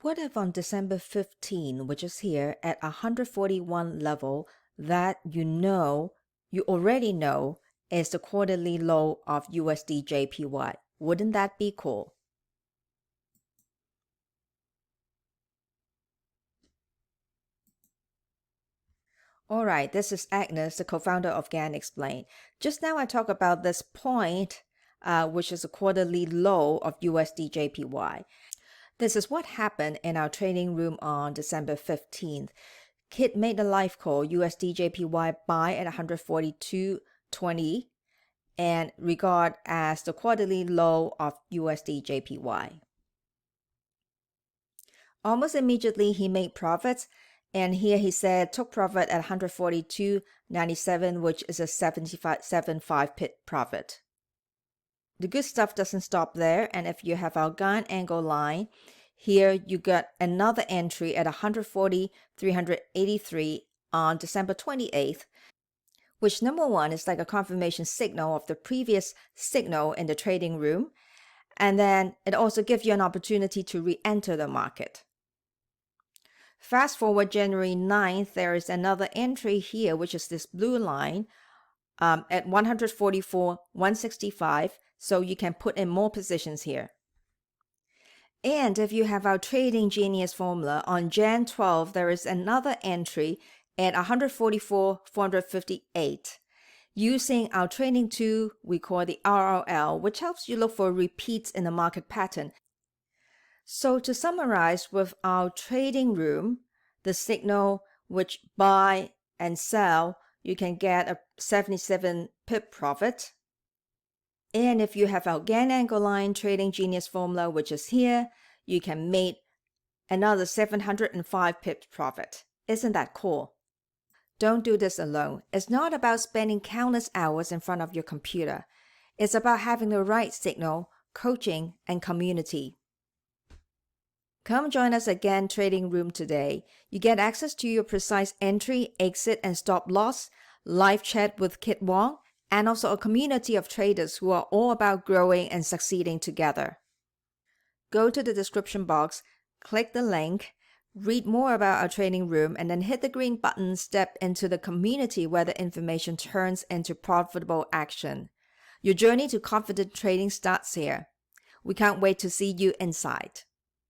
What if on December 15, which is here at 141 level, that you already know is the quarterly low of USD JPY? Wouldn't that be cool? Alright, this is Agnes, the co-founder of Gann Explained. Just now I talked about this point, which is a quarterly low of USD JPY. This is what happened in our trading room on December 15th. Khit made a live call USD JPY buy at 142.20 and regard as the quarterly low of USD JPY. Almost immediately he made profits, and here he said took profit at 142.97, which is a 75 pip profit. The good stuff doesn't stop there, and if you have our Gann angle line, here you got another entry at 140.383 on December 28th, which number one is like a confirmation signal of the previous signal in the trading room, and then it also gives you an opportunity to re-enter the market. Fast forward January 9th, there is another entry here, which is this blue line at 144.165, so you can put in more positions here. And if you have our Trading Genius formula, on Jan 12, there is another entry at 144.458. Using our trading tool, we call the RRL, which helps you look for repeats in the market pattern. So to summarize with our trading room, the signal which buy and sell, you can get a 77 pip profit. And if you have our Gann angle line Trading Genius formula, which is here, you can make another 705 pips profit. Isn't that cool? Don't do this alone. It's not about spending countless hours in front of your computer. It's about having the right signal, coaching, and community. Come join us at Gann Trading Room today. You get access to your precise entry, exit, and stop loss, live chat with Khit Wong, and also a community of traders who are all about growing and succeeding together. Go to the description box, click the link, read more about our trading room, and then hit the green button, step into the community where the information turns into profitable action. Your journey to confident trading starts here. We can't wait to see you inside.